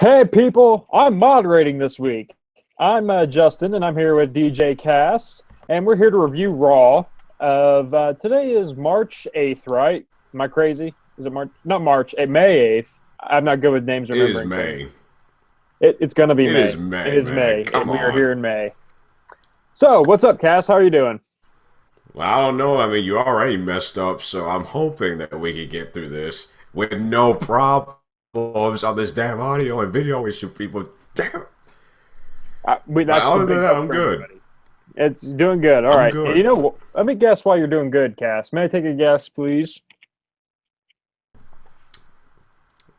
Hey people, I'm moderating this week. I'm Justin, and I'm here with DJ Cass, and we're here to review Raw. Today is March 8th, right? Am I crazy? Is it March? Not March. May 8th. I'm not good with names It is remembering things. May. It's gonna be It is May. It May, is man. May, Come and we are on. here in May. So, what's up, Cass? How are you doing? Well, I don't know. I mean, you already messed up, so I'm hoping that we can get through this with no problems on this damn audio and video issue, people. Damn. But That's the other than big that, hope I'm for good. everybody. It's doing good. All I'm right. And good. you know, let me guess why you're doing good, Cass. May I take a guess, please?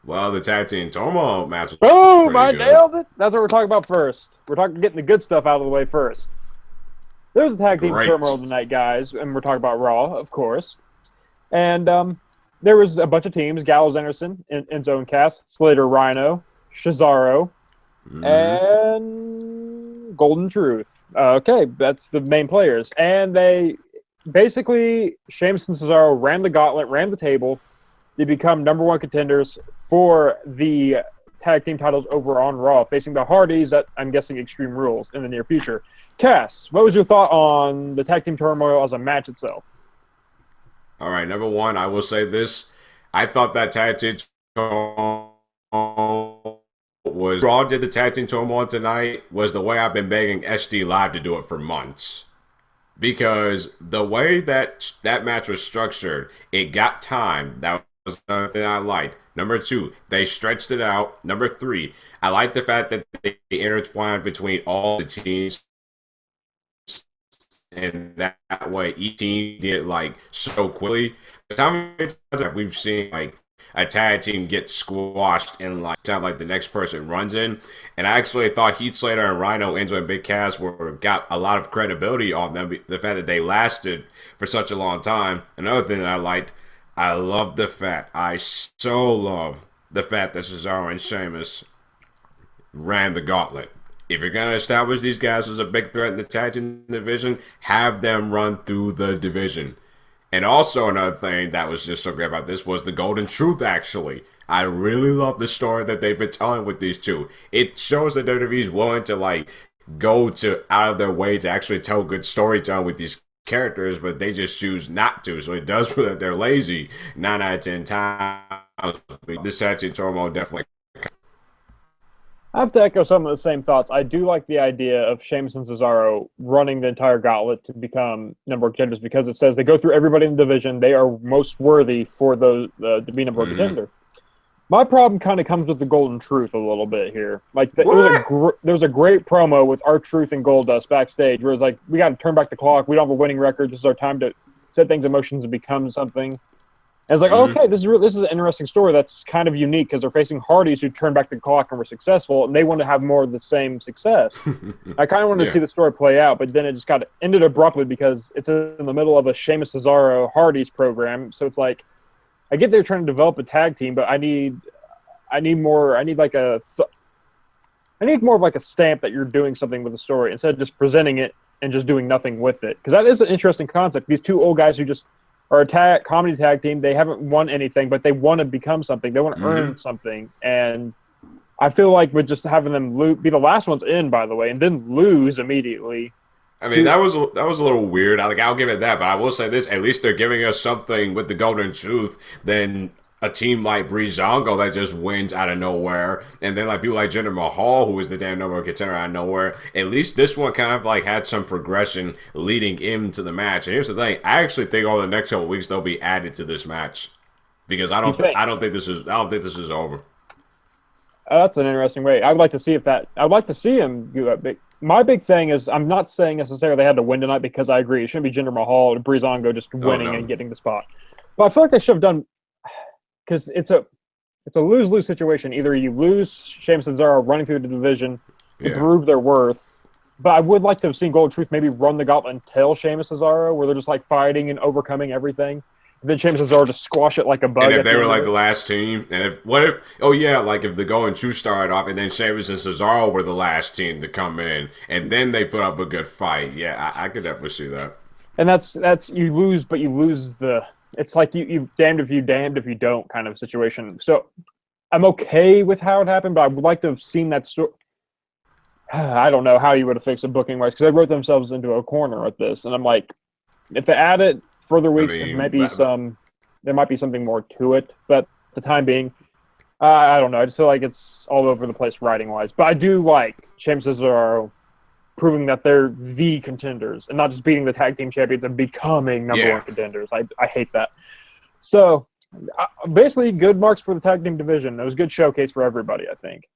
Well, the Tag Team Turmoil match was Boom! pretty I good. nailed it. That's what we're talking about first. We're talking getting the good stuff out of the way first. There's a tag team Great. turmoil tonight, guys, and we're talking about Raw, of course. And there was a bunch of teams: Gallows, Anderson, Enzo and Cass, Slater, Rhino, Cesaro, Mm-hmm. and Golden Truth. Okay, that's the main players, and they basically Sheamus and Cesaro ran the gauntlet, ran the table. They become number one contenders for the tag team titles over on Raw, facing the Hardys at, I'm guessing, Extreme Rules in the near future. Cass, what was your thought on the tag team turmoil as a match itself? All right, number one, I will say this. I thought that Tag Team Turmoil Raw did the Tag Team Turmoil tonight was the way I've been begging SD Live to do it for months. Because the way that match was structured, it got time. That was another thing I liked. Number two, they stretched it out. Number three, I like the fact that they intertwined between all the teams, and that way each team did like so quickly. How many times have we've seen like a tag team get squashed and like time like the next person runs in? And I actually thought Heath Slater and Rhino, Enzo, and Big Cass were got a lot of credibility on them. The fact that they lasted for such a long time. Another thing that I liked, I love the fact I so love the fact that Cesaro and Sheamus ran the gauntlet. If you're going to establish these guys as a big threat in the tag team division, have them run through the division. And also another thing that was just so great about this was the Golden Truth, actually. I really love the story that they've been telling with these two. It shows that WWE is willing to like go to out of their way to actually tell good storytelling with these characters, but they just choose not to. So it does feel that they're lazy 9 out of 10 times. This tag team turmoil definitely. I have to echo some of the same thoughts. I do like the idea of Sheamus and Cesaro running the entire gauntlet to become number one contenders because it says they go through everybody in the division. They are most worthy for those to be number one Mm-hmm. contender. My problem kind of comes with the Golden Truth a little bit here. What? There was a great promo with R-Truth and Goldust backstage where it was like, we got to turn back the clock. We don't have a winning record. This is our time to set things in motion and become something. And it's like, Mm-hmm. okay, this is an interesting story that's kind of unique because they're facing Hardys who turned back the clock and were successful, and they want to have more of the same success. I kind of wanted to Yeah. see the story play out, but then it just got ended abruptly because it's in the middle of a Sheamus Cesaro Hardys program. So it's like, I get they're trying to develop a tag team, but I need more. I need more of like a stamp that you're doing something with the story instead of just presenting it and just doing nothing with it. Because that is an interesting concept. These two old guys who just are a comedy tag team. They haven't won anything, but they want to become something. They want to Mm-hmm. earn something. And I feel like with just having them be the last ones in, by the way, and then lose immediately. I mean, that was a little weird. I'll give it that, but I will say this: at least they're giving us something with the Golden Truth than a team like Breezango that just wins out of nowhere, and then like people like Jinder Mahal, who is the damn number one contender out of nowhere. At least this one kind of like had some progression leading into the match. And here's the thing: I actually think over the next couple of weeks they'll be added to this match because You think? I don't think this is over. That's an interesting way. I would like to see if that. I would like to see him do that. My big thing is, I'm not saying necessarily they had to win tonight because I agree it shouldn't be Jinder Mahal or Breezango just Oh winning and no. getting the spot. But I feel like they should have done because it's a lose-lose situation. Either you lose Sheamus and Cesaro running through the division to Yeah. prove their worth, but I would like to have seen Gold Truth maybe run the gauntlet until Sheamus and Cesaro, where they're just like fighting and overcoming everything. And then Sheamus and Cesaro just squash it like a And bug if at they the were end of like the it. last team, and if what if oh yeah, like if the Going True started off and then Sheamus and Cesaro were the last team to come in, and then they put up a good fight, yeah, I could definitely see that. And that's you lose, but you lose the. It's like you damned if you don't kind of situation. So I'm okay with how it happened, but I would like to have seen that story. I don't know how you would have fixed it booking wise because they wrote themselves into a corner with this, and I'm like, if they add it further weeks, there might be something more to it. But the time being, I don't know. I just feel like it's all over the place writing wise. But I do like Sheamus and Cesaro proving that they're the contenders and not just beating the tag team champions and becoming number one contenders. I hate that. So basically, good marks for the tag team division. It was a good showcase for everybody, I think.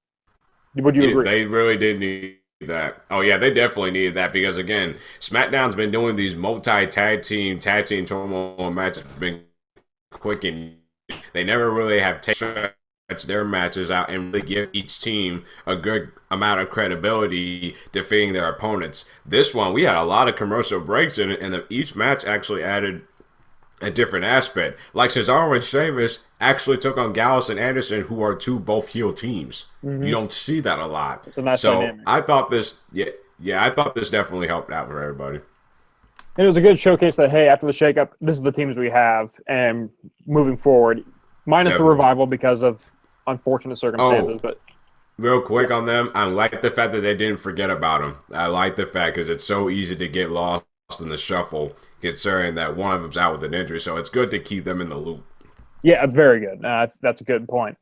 Would you agree? They really did need that. Oh yeah, they definitely needed that because again, SmackDown's been doing these tag team turmoil matches, been quick, and they never really have stretched their matches out and really give each team a good amount of credibility defeating their opponents. This one, we had a lot of commercial breaks in it, and each match actually added a different aspect. Like Cesaro and Sheamus actually took on Gallagher and Anderson, who are both heel teams. Mm-hmm. You don't see that a lot. So dynamic. I thought this, I thought this definitely helped out for everybody. And it was a good showcase that, hey, after the shakeup, this is the teams we have, and moving forward, minus the revival because of unfortunate circumstances. But real quick on them, I like the fact that they didn't forget about them. I like the fact because it's so easy to get lost in the shuffle, considering that one of them's out with an injury. So it's good to keep them in the loop. Yeah, very good. That's a good point.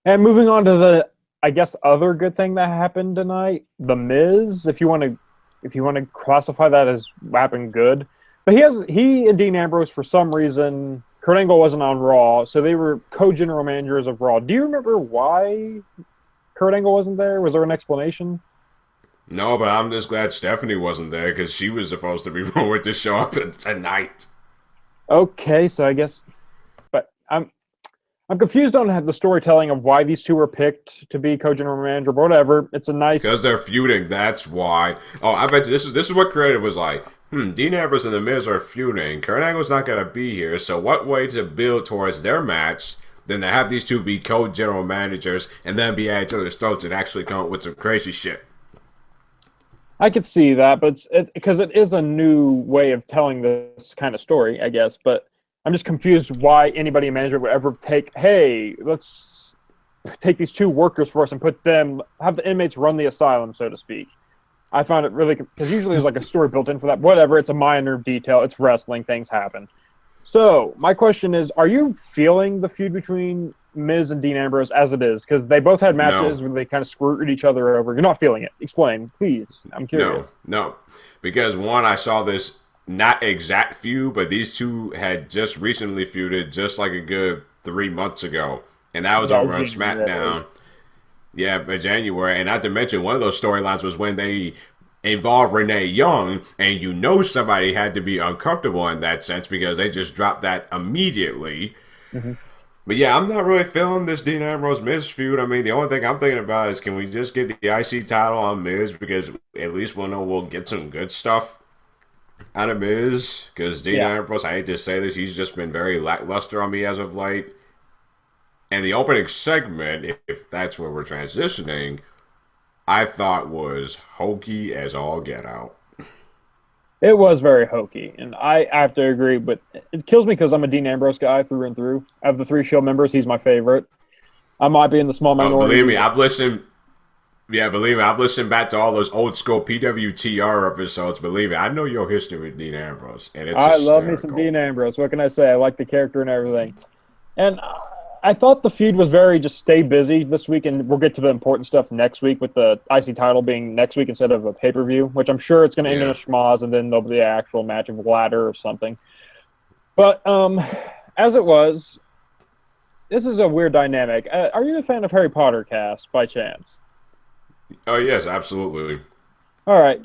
And moving on to the, I guess, other good thing that happened tonight, The Miz. If you want to classify that as happened good, but he and Dean Ambrose, for some reason, Kurt Angle wasn't on Raw, so they were co-general managers of Raw. Do you remember why Kurt Angle wasn't there? Was there an explanation? No, but I'm just glad Stephanie wasn't there because she was supposed to be rumored to show up tonight. Okay, so I guess, but I'm confused on the storytelling of why these two were picked to be co-general manager, but whatever. It's a nice because they're feuding. That's why. Oh, I bet you this is what creative was like. Dean Ambrose and The Miz are feuding. Kurt Angle's not gonna be here, so what way to build towards their match than to have these two be co-general managers and then be at each other's throats and actually come up with some crazy shit. I could see that, but because it is a new way of telling this kind of story, I guess. But I'm just confused why anybody in management would ever hey, let's take these two workers for us and have the inmates run the asylum, so to speak. I found it really, because usually there's like a story built in for that. Whatever, it's a minor detail. It's wrestling. Things happen. So my question is, are you feeling the feud between Miz and Dean Ambrose as it is? Because they both had matches where they kind of screwed each other over. You're not feeling it. Explain, please. I'm curious. No. Because one, I saw this not exact feud, but these two had just recently feuded just like a good 3 months ago. And that was over on SmackDown. Yeah, in January. And not to mention, one of those storylines was when they involved Renee Young, and somebody had to be uncomfortable in that sense because they just dropped that immediately. Mm-hmm. But yeah, I'm not really feeling this Dean Ambrose Miz feud. I mean, the only thing I'm thinking about is can we just get the IC title on Miz because at least we'll know we'll get some good stuff out of Miz. Because Dean Ambrose, I hate to say this, he's just been very lackluster on me as of late. And the opening segment, if that's where we're transitioning, I thought was hokey as all get out. It was very hokey, and I have to agree, but it kills me because I'm a Dean Ambrose guy through and through. Of the 3 show members, he's my favorite. I might be in the small minority. Believe me, I've listened back to all those old school PWTR episodes. Believe me, I know your history with Dean Ambrose, and it's hysterical. Love me some Dean Ambrose. What can I say? I like the character and everything. And I thought the feud was very just stay busy this week, and we'll get to the important stuff next week with the IC title being next week instead of a pay-per-view, which I'm sure it's going to end in a schmoz, and then there'll be the actual match of ladder or something. But as it was, this is a weird dynamic. Are you a fan of Harry Potter cast by chance? Oh, yes, absolutely. All right.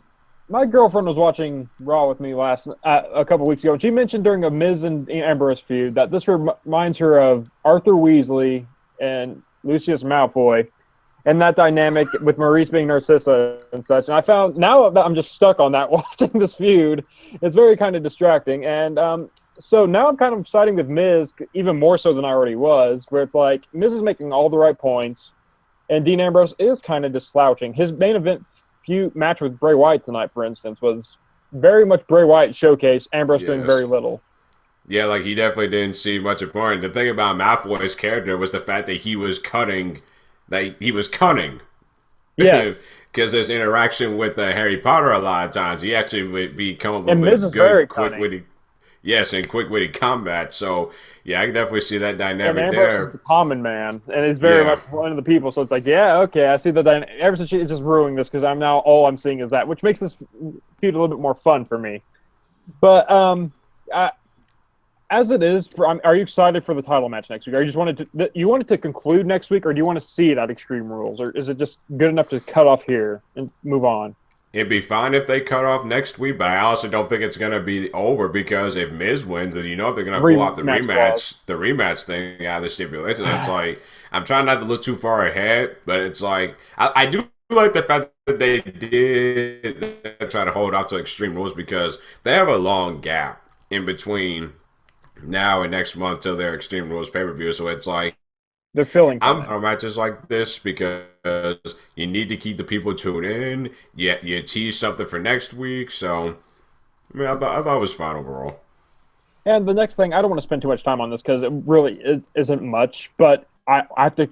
My girlfriend was watching Raw with me a couple weeks ago, and she mentioned during a Miz and Ambrose feud that this reminds her of Arthur Weasley and Lucius Malfoy, and that dynamic with Maurice being Narcissa and such. And I found now that I'm just stuck on that watching this feud, it's very kind of distracting. And so now I'm kind of siding with Miz even more so than I already was, where it's like Miz is making all the right points, and Dean Ambrose is kind of just slouching. His main event match with Bray Wyatt tonight, for instance, was very much Bray Wyatt showcase. Ambrose doing very little. Yeah, like he definitely didn't see much of point. The thing about Malfoy's character was the fact that he was cunning, that he was cunning. Yes, Because his interaction with Harry Potter a lot of times, he actually would be come up and with a Miz is very good, cunning. quick-witted, yes, and quick-witted combat. So, yeah, I can definitely see that And dynamic Ambrose is there. the common man, and he's very Yeah, much one of the people. So it's like, yeah, okay, I see that. Ever since she's just ruining this, because I'm now all I'm seeing is that, which makes this feud a little bit more fun for me. But I, as it is, are you excited for the title match next week? Are you just wanted to conclude next week, or do you want to see it at Extreme Rules, or is it just good enough to cut off here and move on? it'd be fine if they cut off next week, but I also don't think it's going to be over because if Miz wins, then you know they're going to pull out Rematch clause. the rematch thing out of the stipulation. It's like I'm trying not to look too far ahead, but it's like I do like the fact that they did try to hold out to Extreme Rules because they have a long gap in between now and next month till their Extreme Rules pay per view. So it's like They're filling I'm time. for matches like this because you need to keep the people tuned in. You tease something for next week. So, I mean, I thought it was fine overall. And the next thing, I don't want to spend too much time on this because it really isn't much, but I have to,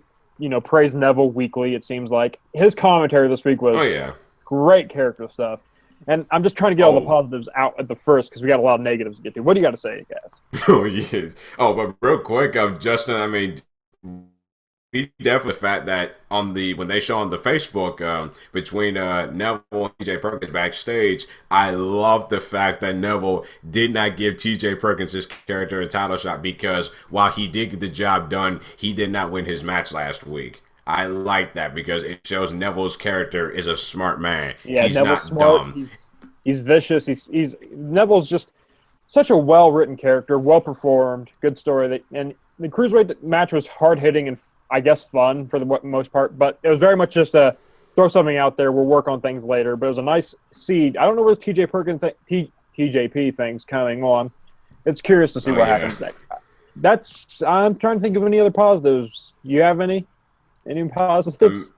praise Neville weekly. It seems like his commentary this week Oh was yeah. great character stuff. And I'm just trying to get all the Oh. positives out at the first because we got a lot of negatives to get to. What do you got to say, guys? Oh yes. Oh, but real quick, Justin. I mean, we definitely the fact that on the when they show on the Facebook between Neville and TJ Perkins backstage, I love the fact that Neville did not give TJ Perkins his character a title shot because while he did get the job done, he did not win his match last week. I like that because it shows Neville's character is a smart man. Yeah, He's Neville's not smart. dumb. He's vicious. He's Neville's just such a well written character, well performed, good story. And the cruiserweight match was hard hitting and I guess fun for the most part, but it was very much just a throw something out there. We'll work on things later. But it was a nice seed. I don't know where this TJ Perkins TJP thing's coming on. It's curious to see Oh what yeah. happens next. I'm trying to think of any other positives. You have any? Any positives?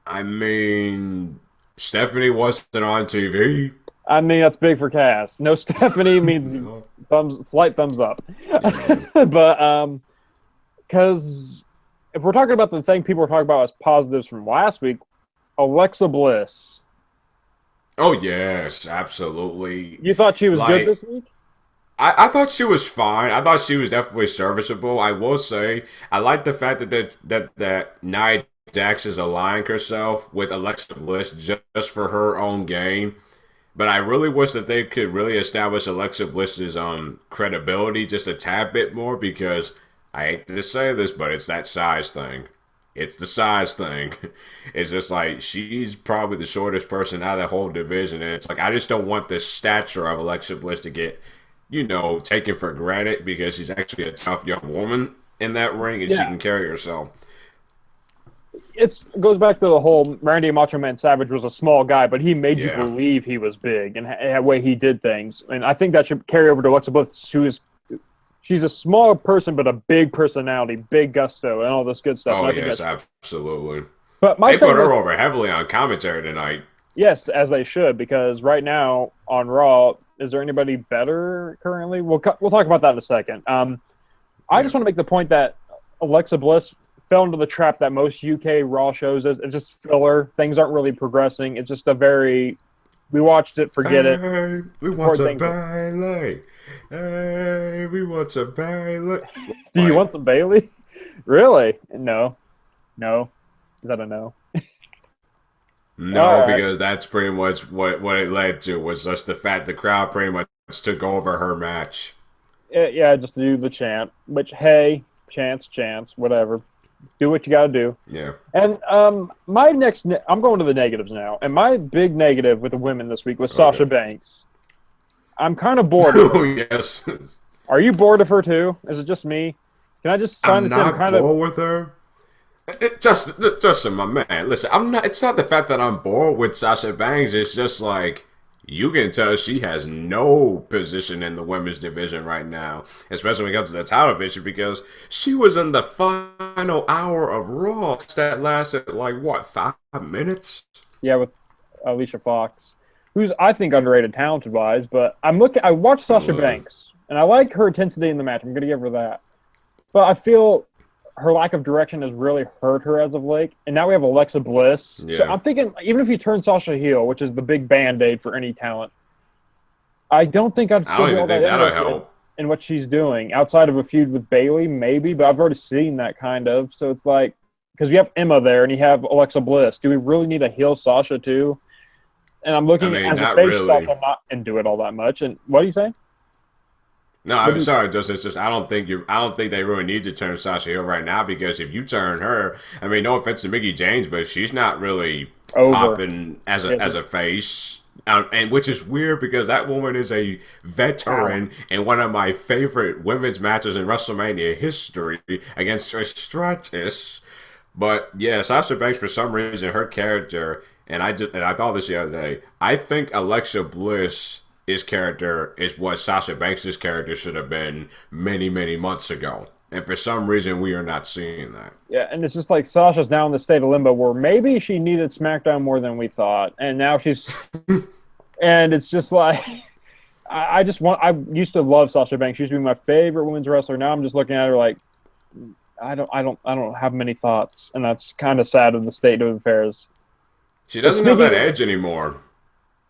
I mean, Stephanie wasn't on TV. I mean, that's big for Cass. No Stephanie means slight thumbs up. But because if we're talking about the thing people were talking about as positives from last week, Alexa Bliss. Oh yes, absolutely. You thought she was good Like this week? I thought she was fine. I thought she was definitely serviceable. I will say I like the fact that Nia Jax is aligning herself with Alexa Bliss just for her own game. But I really wish that they could really establish Alexa Bliss's credibility just a tad bit more because I hate to say this, but it's that size thing. It's the size thing. It's just like she's probably the shortest person out of the whole division, and it's like I just don't want the stature of Alexa Bliss to get, taken for granted because she's actually a tough young woman in that ring and she Yeah. can carry herself. It goes back to the whole Randy Macho Man Savage was a small guy, but he made you Yeah. believe he was big and the way he did things. And I think that should carry over to Alexa Bliss, she's a small person but a big personality, big gusto, and all this good stuff. Oh And I think yes, that's. absolutely. But my They put thing her is, over heavily on commentary tonight. yes, as they should, because right now on Raw, is there anybody better currently? We'll talk about that in a second. I just want to make the point that Alexa Bliss fell into the trap that most UK Raw shows is. It's just filler. Things aren't really progressing. It's just we watched it, forget it. Hey, we want some Bailey. Hey, we want some Bailey. Do you want some Bailey? Really? No. No. Is that a no? No, because that's pretty much what it led to was just the fact the crowd pretty much took over her match. Yeah, just do the chant. Which, hey, chance, whatever. Do what you got to do. Yeah. And I'm going to the negatives now. And my big negative with the women this week was Sasha Banks. I'm kind of bored. Oh yes. Are you bored of her too? Is it just me? Can I just sign this in? I'm not bored with her. Justin, my man. Listen, I'm not. It's not the fact that I'm bored with Sasha Banks. It's just like you can tell she has no position in the women's division right now, especially when it comes to the title division, because she was in the final hour of Raw that lasted like what 5 minutes. Yeah, with Alicia Fox, who's I think underrated talented wise. But I watched Sasha Banks, And I like her intensity in the match. I'm going to give her that. But I feel her lack of direction has really hurt her as of late. And now we have Alexa Bliss. Yeah. So I'm thinking, even if you turn Sasha heel, which is the big Band-Aid for any talent, I don't think I'd still be all that interested in what she's doing. Outside of a feud with Bayley, maybe. But I've already seen that kind of. So it's like, because you have Emma there and you have Alexa Bliss. Do we really need a heel Sasha too? And I'm looking at the face Sasha not into it all that much. And what are you saying? No, I'm sorry. It's just I don't think they really need to turn Sasha heel right now, because if you turn her, I mean, no offense to Mickie James, but she's not really popping as a face, and which is weird because that woman is a veteran in one of my favorite women's matches in WrestleMania history against Trish Stratus. But yeah, Sasha Banks, for some reason, her character, and I thought this the other day, I think Alexa Bliss. His character is what Sasha Banks' character should have been many, many months ago. And for some reason, we are not seeing that. Yeah, and it's just like Sasha's now in the state of limbo where maybe she needed SmackDown more than we thought. And now she's... and it's just like... I used to love Sasha Banks. She used to be my favorite women's wrestler. Now I'm just looking at her like... I don't have many thoughts. And that's kind of sad in the state of affairs. She doesn't have that edge anymore.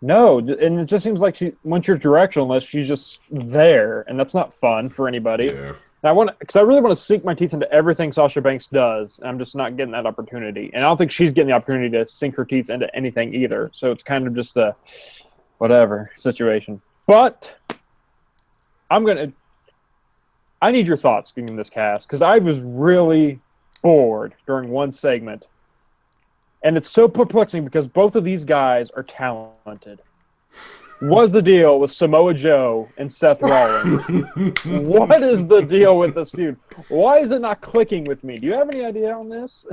No, and it just seems like once you're directionless, she's just there, and that's not fun for anybody. Yeah. And I really want to sink my teeth into everything Sasha Banks does, and I'm just not getting that opportunity. And I don't think she's getting the opportunity to sink her teeth into anything either. So it's kind of just a whatever situation. But I need your thoughts in this cast, because I was really bored during one segment. And it's so perplexing because both of these guys are talented. What's the deal with Samoa Joe and Seth Rollins? What is the deal with this feud? Why is it not clicking with me? Do you have any idea on this?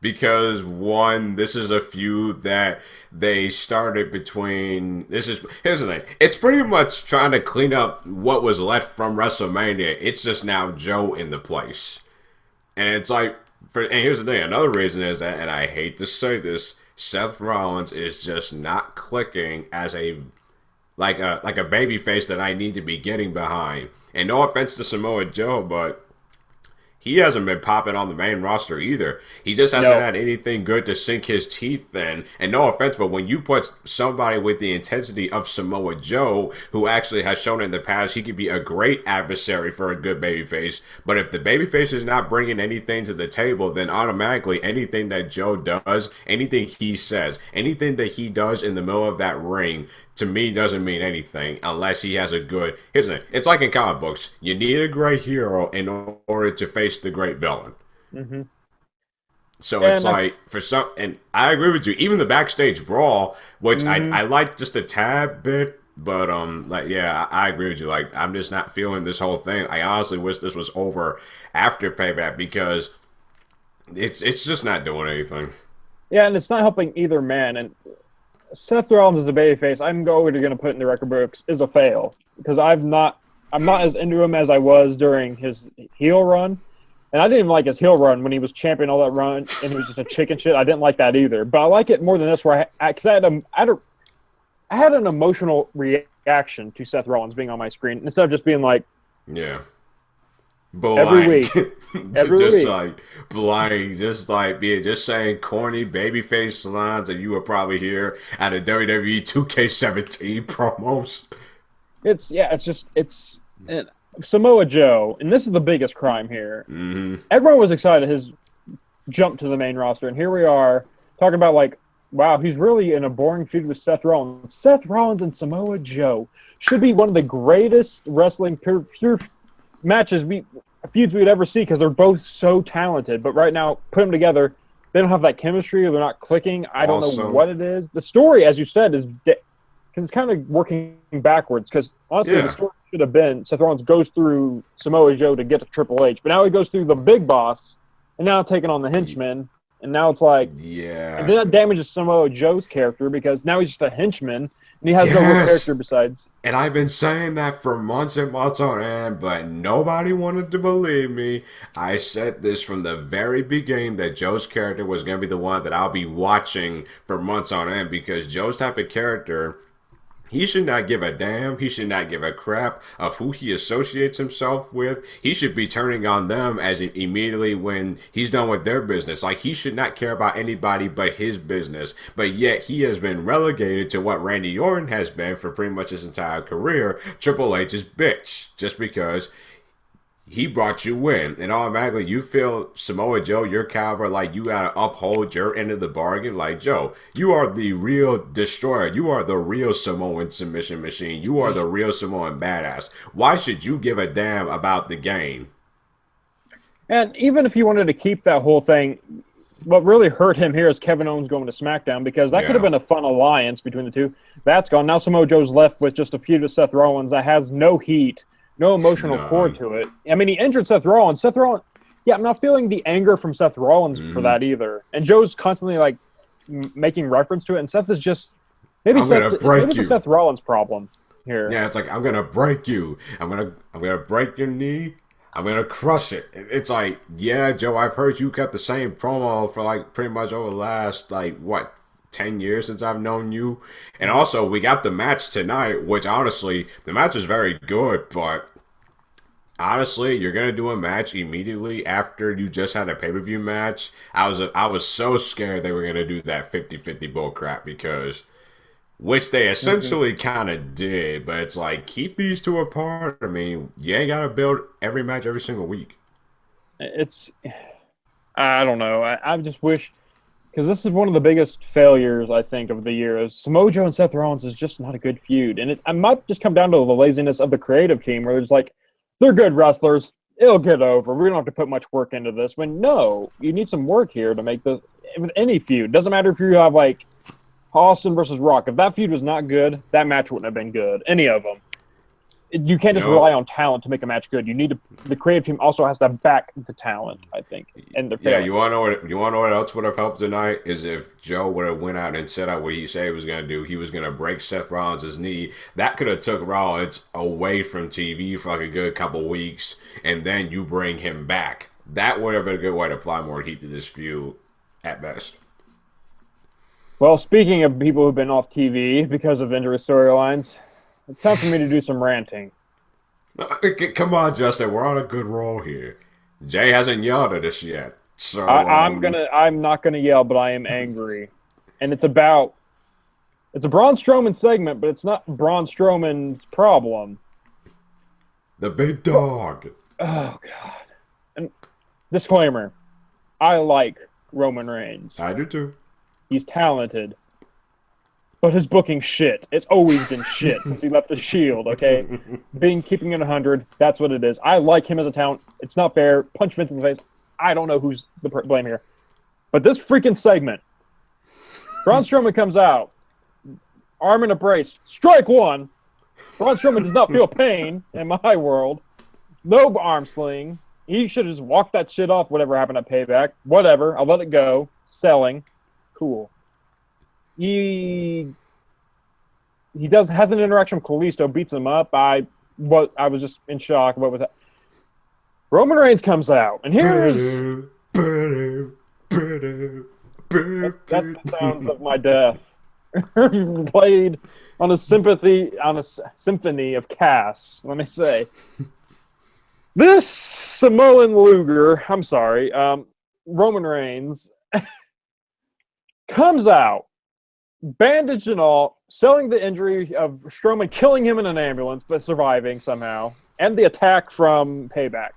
Because, one, this is a feud that they started between... Here's the thing. It's pretty much trying to clean up what was left from WrestleMania. It's just now Joe in the place. And it's like... And here's the thing, another reason is that, and I hate to say this, Seth Rollins is just not clicking as a baby face that I need to be getting behind. And no offense to Samoa Joe, but he hasn't been popping on the main roster either. He just hasn't had anything good to sink his teeth in. And no offense, but when you put somebody with the intensity of Samoa Joe, who actually has shown in the past he could be a great adversary for a good babyface, but if the babyface is not bringing anything to the table, then automatically anything that Joe does, anything he says, anything that he does in the middle of that ring, to me, doesn't mean anything unless he has a good... Here's the thing. It's like in comic books. You need a great hero in order to face the great villain. Mm-hmm. So it's like, for some... And I agree with you. Even the backstage brawl, which I like just a tad bit, but, I agree with you. Like, I'm just not feeling this whole thing. I honestly wish this was over after Payback, because it's just not doing anything. Yeah, and it's not helping either man, and... Seth Rollins as a babyface, I'm going to put in the record books, is a fail, because I'm not as into him as I was during his heel run, and I didn't even like his heel run when he was champion all that run and he was just a chicken shit. I didn't like that either, but I like it more than this, where I had an emotional reaction to Seth Rollins being on my screen instead of just being like, yeah. Every week. Just saying corny babyface lines that you will probably hear at a WWE 2K17 promos. It's Samoa Joe, and this is the biggest crime here. Mm-hmm. Everyone was excited his jump to the main roster, and here we are talking about like, wow, he's really in a boring feud with Seth Rollins. Seth Rollins and Samoa Joe should be one of the greatest wrestling pure feuds we'd ever see, because they're both so talented. But right now, put them together, they don't have that chemistry, or they're not clicking. I don't know what it is. The story, as you said, is because it's kind of working backwards. Because honestly, the story should have been Seth Rollins goes through Samoa Joe to get to Triple H, but now he goes through the big boss, and now taking on the henchman. And now it's like, and then that damages Samoa Joe's character, because now he's just a henchman, and he has no real character besides. And I've been saying that for months and months on end, but nobody wanted to believe me. I said this from the very beginning, that Joe's character was going to be the one that I'll be watching for months on end, because Joe's type of character He should not give a damn. He should not give a crap of who he associates himself with. He should be turning on them as immediately when he's done with their business. Like, he should not care about anybody but his business. But yet he has been relegated to what Randy Orton has been for pretty much his entire career, Triple H's bitch, just because he brought you in, and automatically you feel Samoa Joe, your caliber, like you gotta uphold your end of the bargain. Like, Joe, you are the real destroyer. You are the real Samoan submission machine. You are the real Samoan badass. Why should you give a damn about the game? And even if you wanted to keep that whole thing, what really hurt him here is Kevin Owens going to SmackDown, because that could have been a fun alliance between the two. That's gone. Now Samoa Joe's left with just a feud with Seth Rollins that has no heat. No emotional core to it. I mean, he injured Seth Rollins. Seth Rollins, I'm not feeling the anger from Seth Rollins for that either. And Joe's constantly like making reference to it, and Seth is just maybe it's a Seth Rollins problem here. Yeah, it's like, I'm gonna break you. I'm gonna break your knee. I'm gonna crush it. It's like, yeah, Joe, I've heard you cut the same promo for like pretty much over the last 10 years since I've known you. And also, we got the match tonight, which honestly, the match is very good, but honestly, you're going to do a match immediately after you just had a pay-per-view match. I was so scared they were going to do that 50-50 bullcrap, because which they essentially kind of did, but it's like, keep these two apart. I mean, you ain't got to build every match every single week. I don't know. I just wish, because this is one of the biggest failures, I think, of the year, is Samoa Joe and Seth Rollins is just not a good feud. And it might just come down to the laziness of the creative team, where it's like, they're good wrestlers, it'll get over, we don't have to put much work into this. When, no, you need some work here to make this, with any feud. Doesn't matter if you have, like, Austin versus Rock. If that feud was not good, that match wouldn't have been good. Any of them. You can't just rely on talent to make a match good. You need to. The creative team also has to back the talent, I think. And you want to know what else would have helped tonight is if Joe would have went out and set out what he said he was going to do. He was going to break Seth Rollins' knee. That could have took Rollins away from TV for like a good couple weeks, and then you bring him back. That would have been a good way to apply more heat to this feud, at best. Well, speaking of people who've been off TV because of injury storylines, it's time for me to do some ranting. Come on, Justin. We're on a good roll here. Jay hasn't yelled at us yet, so I'm not gonna yell, but I am angry, and it's a Braun Strowman segment, but it's not Braun Strowman's problem. The big dog. Oh God! And disclaimer: I like Roman Reigns. I do too. He's talented. But his booking shit. It's always been shit since he left the Shield, okay? Keeping it 100, that's what it is. I like him as a talent. It's not fair. Punch Vince in the face. I don't know who's the blame here. But this freaking segment, Braun Strowman comes out, arm in a brace, strike one. Braun Strowman does not feel pain in my world. No arm sling. He should have just walked that shit off, whatever happened at Payback. Whatever, I'll let it go. Selling. Cool. He has an interaction with Kalisto, beats him up. I was just in shock. What was that? Roman Reigns comes out, and here's that's the sounds of my death played on a symphony of Cass. Let me say, this Samoan Luger. I'm sorry, Roman Reigns comes out, bandaged and all, selling the injury of Strowman killing him in an ambulance, but surviving somehow, and the attack from Payback.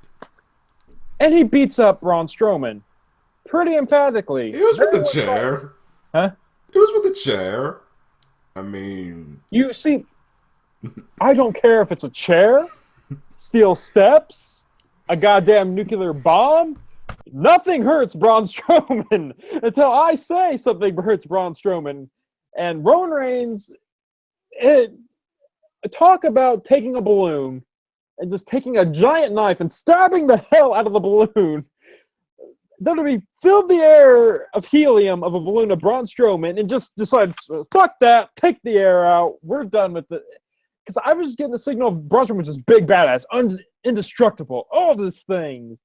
And he beats up Braun Strowman pretty emphatically. He was with the chair. Huh? He was with the chair. I mean... You see, I don't care if it's a chair, steel steps, a goddamn nuclear bomb. Nothing hurts Braun Strowman until I say something hurts Braun Strowman. And Roman Reigns, talk about taking a balloon and just taking a giant knife and stabbing the hell out of the balloon. WWE filled the air of helium of a balloon of Braun Strowman and just decides, fuck that, take the air out, we're done with it. Because I was getting the signal of Braun Strowman was just big badass, indestructible, all these things.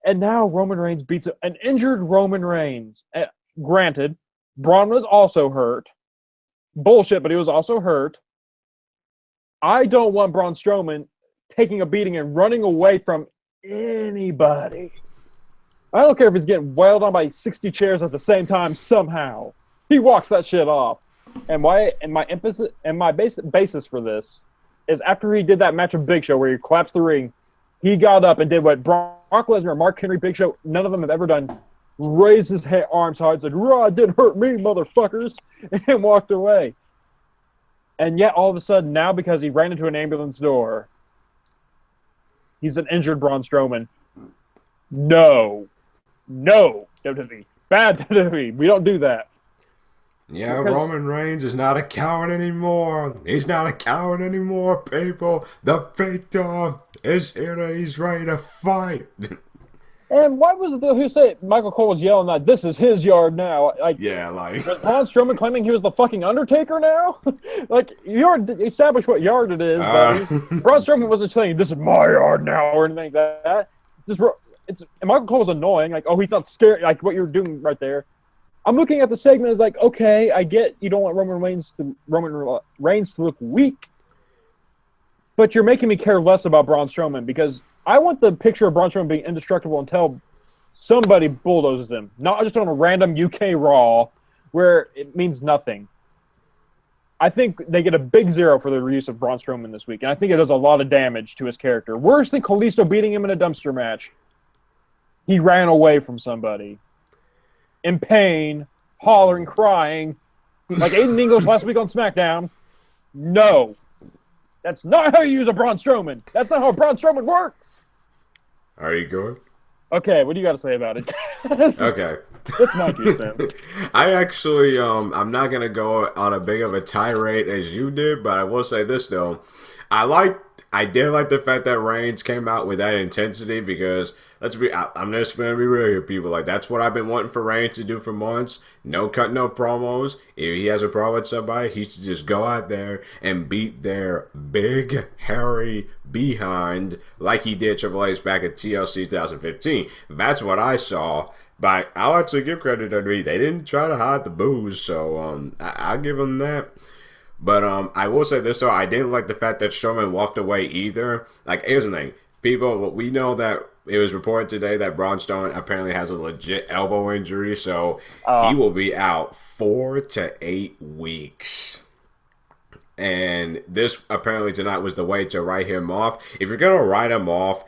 And now Roman Reigns beats an injured Roman Reigns. Granted, Braun was also hurt, bullshit, but he was also hurt. I don't want Braun Strowman taking a beating and running away from anybody. I don't care if he's getting wailed on by 60 chairs at the same time somehow. He walks that shit off. And my basis for this is after he did that match with Big Show where he collapsed the ring, he got up and did what Brock Lesnar, Mark Henry, Big Show, none of them have ever done. Raised his arms high and said, "Raw didn't hurt me, motherfuckers," and walked away. And yet, all of a sudden, now because he ran into an ambulance door, he's an injured Braun Strowman. No, WWE. Bad WWE. We don't do that. Yeah, because Roman Reigns is not a coward anymore. He's not a coward anymore, people. The big dog is here. He's ready to fight. And why was it who said Michael Cole was yelling that this is his yard now? Like, yeah, like was Braun Strowman claiming he was the fucking Undertaker now? Like, you already established what yard it is, buddy. Braun Strowman wasn't saying this is my yard now or anything like that. And Michael Cole was annoying. Like, oh, he's not scared. Like what you're doing right there. I'm looking at the segment as like, okay, I get you don't want Roman Reigns to look weak, but you're making me care less about Braun Strowman because I want the picture of Braun Strowman being indestructible until somebody bulldozes him, not just on a random UK Raw where it means nothing. I think they get a big 0 for the use of Braun Strowman this week, and I think it does a lot of damage to his character. Worse than Kalisto beating him in a dumpster match. He ran away from somebody. In pain, hollering, crying, like Aiden English last week on SmackDown. No. That's not how you use a Braun Strowman. That's not how Braun Strowman works. Are you good? Okay, what do you got to say about it? Okay. That's my 2 cents. I actually, I'm not going to go on a big of a tirade as you did, but I will say this, though. I did like the fact that Reigns came out with that intensity because I'm just going to be real here, people. Like, that's what I've been wanting for Reigns to do for months. No cut, no promos. If he has a problem with somebody, he should just go out there and beat their big, hairy behind like he did Triple H back at TLC 2015. That's what I saw. But I'll actually give credit to WWE. They didn't try to hide the booze, so I'll give them that. But I will say this, though. I didn't like the fact that Strowman walked away either. Like, here's the thing. People, we know that it was reported today that Braun Strowman apparently has a legit elbow injury, so he will be out 4 to 8 weeks. And this apparently tonight was the way to write him off. If you're going to write him off,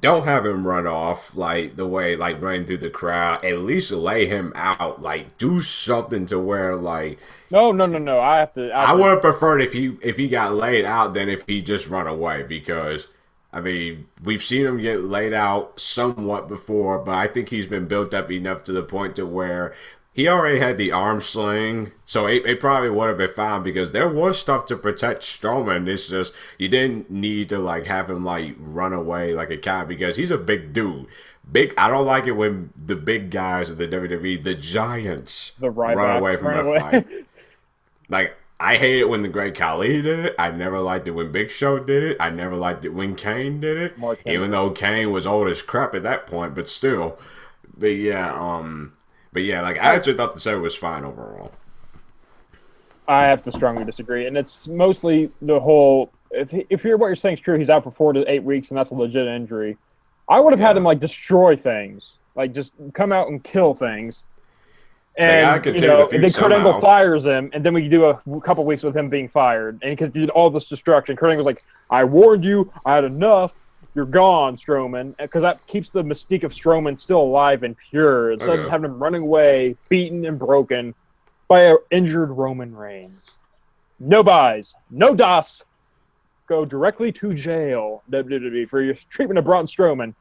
don't have him run off like the way, like running through the crowd. At least lay him out. Like, do something to where, like... No. I would have preferred if he got laid out than if he just run away because... I mean, we've seen him get laid out somewhat before, but I think he's been built up enough to the point to where he already had the arm sling, so it probably would have been fine because there was stuff to protect Strowman. It's just you didn't need to like have him like run away like a cat because he's a big dude. I don't like it when the big guys of the WWE, the giants, run away from a fight. Like. I hate it when the Great Khali did it. I never liked it when Big Show did it. I never liked it when Kane did it. Even though Kane was old as crap at that point, but still. But yeah, like I actually thought the show was fine overall. I have to strongly disagree, and it's mostly the whole. If what you're saying is true, he's out for 4 to 8 weeks, and that's a legit injury. I would have had him like destroy things, like just come out and kill things. And then Kurt Angle fires him, and then we do a couple weeks with him being fired, and because he did all this destruction, Kurt Angle's like, "I warned you, I had enough. You're gone, Strowman," because that keeps the mystique of Strowman still alive and pure, instead of having him running away, beaten and broken by an injured Roman Reigns. No buys, no das. Go directly to jail, WWE, for your treatment of Braun Strowman.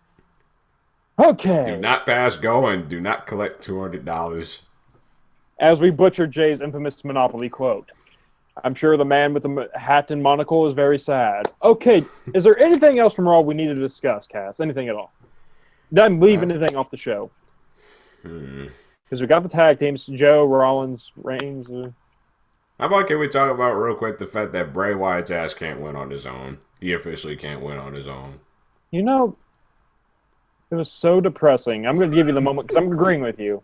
Okay. Do not pass go and do not collect $200. As we butchered Jay's infamous Monopoly quote. I'm sure the man with the hat and monocle is very sad. Okay, is there anything else from Raw we need to discuss, Cass? Anything at all? Did I leave anything off the show? Because we got the tag teams, Joe, Rollins, Reigns. How about can we talk about real quick the fact that Bray Wyatt's ass can't win on his own? He officially can't win on his own. You know, it was so depressing. I'm going to give you the moment because I'm agreeing with you.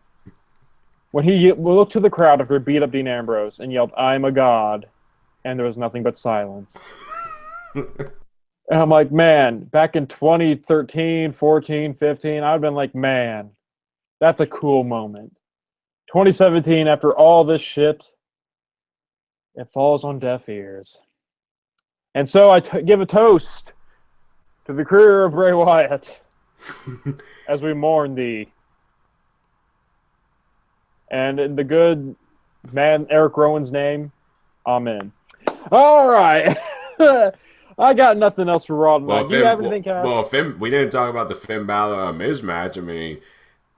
when he looked to the crowd after he beat up Dean Ambrose and yelled, "I'm a god," and there was nothing but silence. And I'm like, man, back in 2013, 14, 15, I'd been like, man, that's a cool moment. 2017, after all this shit, it falls on deaf ears. And so I give a toast to the career of Bray Wyatt as we mourn thee. And in the good man Eric Rowan's name, amen. All right. I got nothing else for Raw tonight. Do you have anything, Cass? Well, we didn't talk about the Finn Balor Miz match. I mean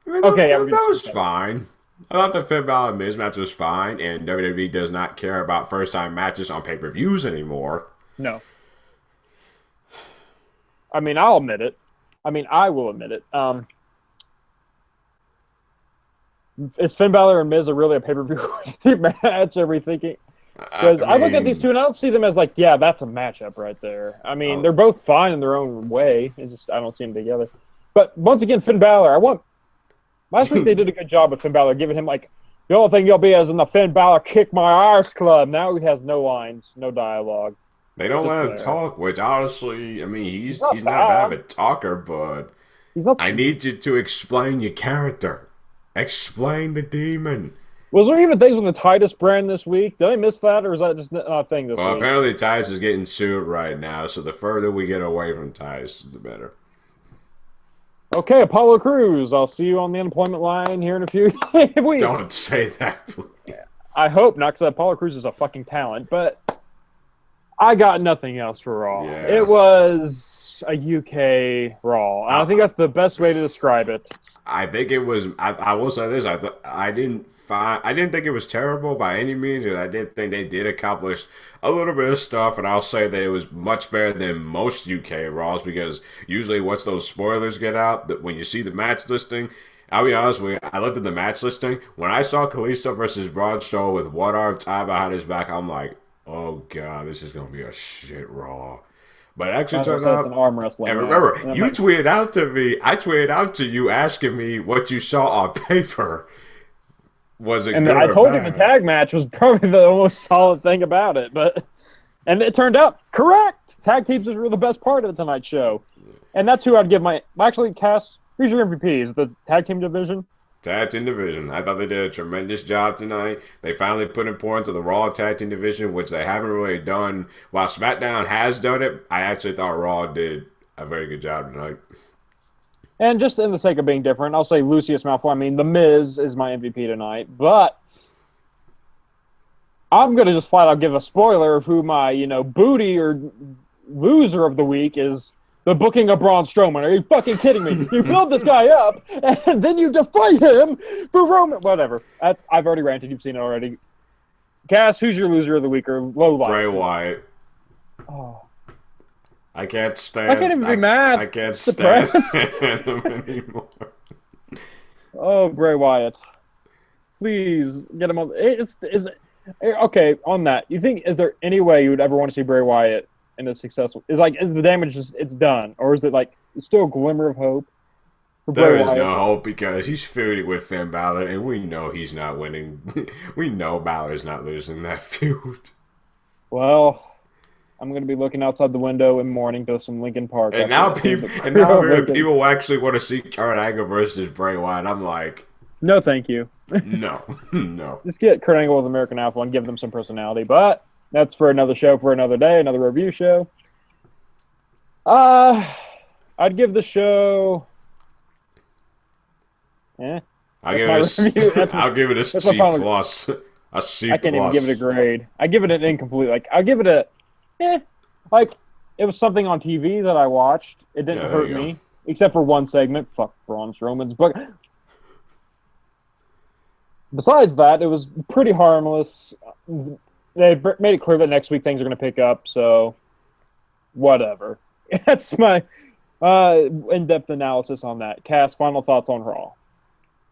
okay, that was fine. I thought the Finn Balor Miz match was fine, and WWE does not care about first-time matches on pay-per-views anymore. No. I mean, I'll admit it. I mean, I will admit it. Is Finn Balor and Miz are really a pay-per-view match? Are we thinking? Because I look at these two and I don't see them as like, yeah, that's a matchup right there. I mean, they're both fine in their own way. It's just I don't see them together. But once again, Finn Balor, last week they did a good job with Finn Balor, giving him like the only thing you'll be is in the Finn Balor kick my arse club. Now he has no lines, no dialogue. They don't let him talk, which honestly, I mean, he's not bad of a talker, but I need you to explain your character. Explain the demon. Was there even things with the Titus brand this week? Did I miss that, or is that just not a thing this week? Well, apparently Titus is getting sued right now, so the further we get away from Titus, the better. Okay, Apollo Crews. I'll see you on the unemployment line here in a few weeks. Don't say that, please. I hope not, because Apollo Crews is a fucking talent, but I got nothing else for Raw. Yeah. It was a UK Raw. I think that's the best way to describe it. I think it was. I will say this. I didn't think it was terrible by any means, and I did think they did accomplish a little bit of stuff. And I'll say that it was much better than most UK Raws, because usually once those spoilers get out, that when you see the match listing, I'll be honest with you, I looked at the match listing. When I saw Kalisto versus Braun Strowman with one arm tied behind his back, I'm like, oh god, this is gonna be a shit Raw. But it actually turned out. An arm wrestling. And remember, you tweeted out to me. I tweeted out to you asking me what you saw on paper. Was it? And good I told you the tag match was probably the most solid thing about it, and it turned out correct. Tag teams were the best part of the tonight's show, and that's who I'd give my. Actually, Cass, who's your MVP? Is the tag team division? Tag team division. I thought they did a tremendous job tonight. They finally put importance to the Raw tag team division, which they haven't really done. While SmackDown has done it, I actually thought Raw did a very good job tonight. And just in the sake of being different, I'll say Lucius Malfoy. I mean, The Miz is my MVP tonight, but I'm going to just flat out give a spoiler of who my, booty or loser of the week is. The booking of Braun Strowman. Are you fucking kidding me? You build this guy up, and then you deflate him for Roman. Whatever. I've already ranted. You've seen it already. Cass, who's your loser of the week or low light? Bray Wyatt. Oh. I can't stand. I can't even be mad. I can't stand him anymore. Oh, Bray Wyatt. Please get him on. Okay, on that. You think, is there any way you would ever want to see Bray Wyatt in a successful? Is the damage just it's done, or is it like it's still a glimmer of hope? There is no hope because he's feuding with Finn Balor, and we know he's not winning. We know Balor's not losing that feud. Well, I'm going to be looking outside the window in mourning to some Linkin Park. And now people actually want to see Kurt Angle versus Bray Wyatt. I'm like, no, thank you. No. Just get Kurt Angle with American Alpha and give them some personality, but. That's for another show, for another day, another review show. I'd give the show. I'll give it a C plus. A C+. I can't even give it a grade. I give it an incomplete. Like I'll give it a. Like it was something on TV that I watched. It didn't hurt me, except for one segment. Fuck Braun Strowman's, but besides that, it was pretty harmless. They made it clear that next week things are going to pick up, so whatever. That's my in-depth analysis on that. Cass, final thoughts on Raw.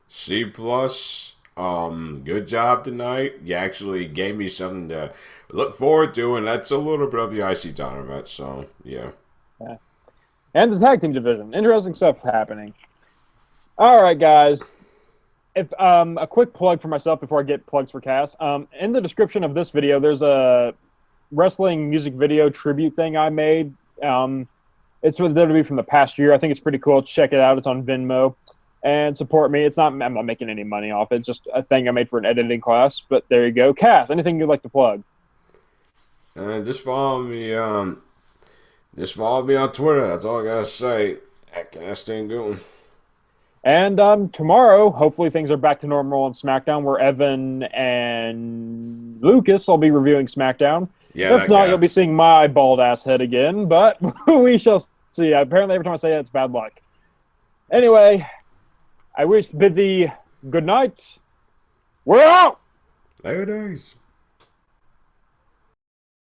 C+. Good job tonight. You actually gave me something to look forward to, and that's a little bit of the IC tournament, so yeah. And the tag team division. Interesting stuff happening. All right, guys. if a quick plug for myself before I get plugs for Cass. In the description of this video, there's a wrestling music video tribute thing I made. It's for the WWE from the past year. I think it's pretty cool. Check it out. It's on Venmo. And support me. I'm not making any money off it. It's just a thing I made for an editing class. But there you go. Cass, anything you'd like to plug? Just follow me. Just follow me on Twitter. That's all I gotta say. At Casting Goon. And tomorrow, hopefully things are back to normal on SmackDown, where Evan and Lucas will be reviewing SmackDown. Yeah, if not, you'll be seeing my bald ass head again. But we shall see. Apparently, every time I say that, it's bad luck. Anyway, I bid thee good night. We're out. Later days.